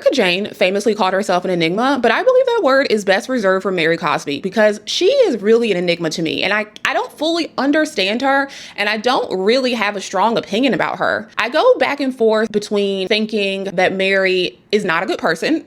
Jessica Jane famously called herself an enigma, but I believe that word is best reserved for Mary Cosby because she is really an enigma to me. And I don't fully understand her, and I don't really have a strong opinion about her. I go back and forth between thinking that Mary is not a good person.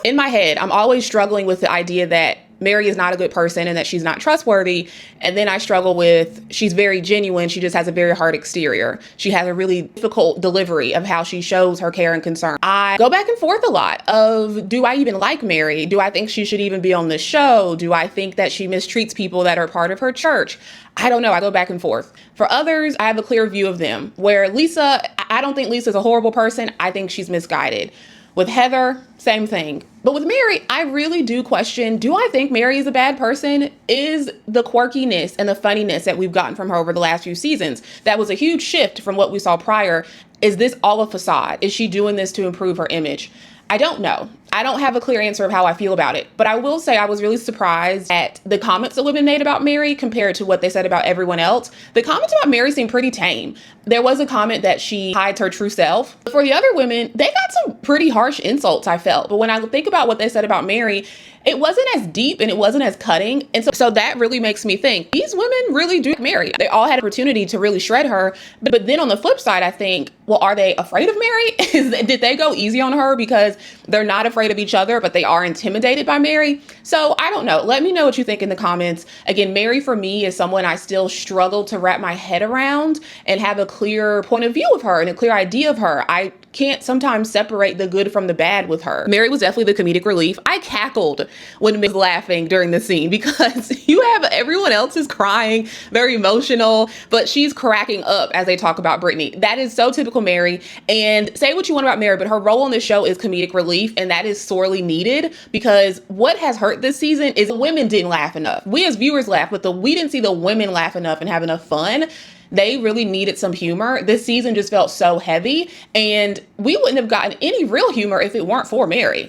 In my head, I'm always struggling with the idea that Mary is not a good person and that she's not trustworthy. And then I struggle with, she's very genuine. She just has a very hard exterior. She has a really difficult delivery of how she shows her care and concern. I go back and forth a lot of, do I even like Mary? Do I think she should even be on this show? Do I think that she mistreats people that are part of her church? I don't know. I go back and forth. For others, I have a clear view of them. Where Lisa, I don't think Lisa's a horrible person. I think she's misguided. With Heather, same thing. But with Mary, I really do question, do I think Mary is a bad person? Is the quirkiness and the funniness that we've gotten from her over the last few seasons, that was a huge shift from what we saw prior. Is this all a facade? Is she doing this to improve her image? I don't know. I don't have a clear answer of how I feel about it, but I will say I was really surprised at the comments that women made about Mary compared to what they said about everyone else. The comments about Mary seemed pretty tame. There was a comment that she hides her true self. For the other women, they got some pretty harsh insults, I felt. But when I think about what they said about Mary, it wasn't as deep and it wasn't as cutting. And so that really makes me think these women really do Mary. They all had an opportunity to really shred her. But then on the flip side, I think, well, are they afraid of Mary? Did they go easy on her because they're not afraid of each other, but they are intimidated by Mary? So I don't know. Let me know what you think in the comments. Again, Mary for me is someone I still struggle to wrap my head around and have a clear point of view of her and a clear idea of her. I can't sometimes separate the good from the bad with her. Mary was definitely the comedic relief. I cackled when Miss laughing during the scene because you have everyone else is crying, very emotional, but she's cracking up as they talk about Brittany. That is so typical Mary. And say what you want about Mary, but her role on this show is comedic relief, and that is sorely needed because what has hurt this season is the women didn't laugh enough. We as viewers laughed, but we didn't see the women laugh enough and have enough fun. They really needed some humor. This season just felt so heavy, and we wouldn't have gotten any real humor if it weren't for Mary.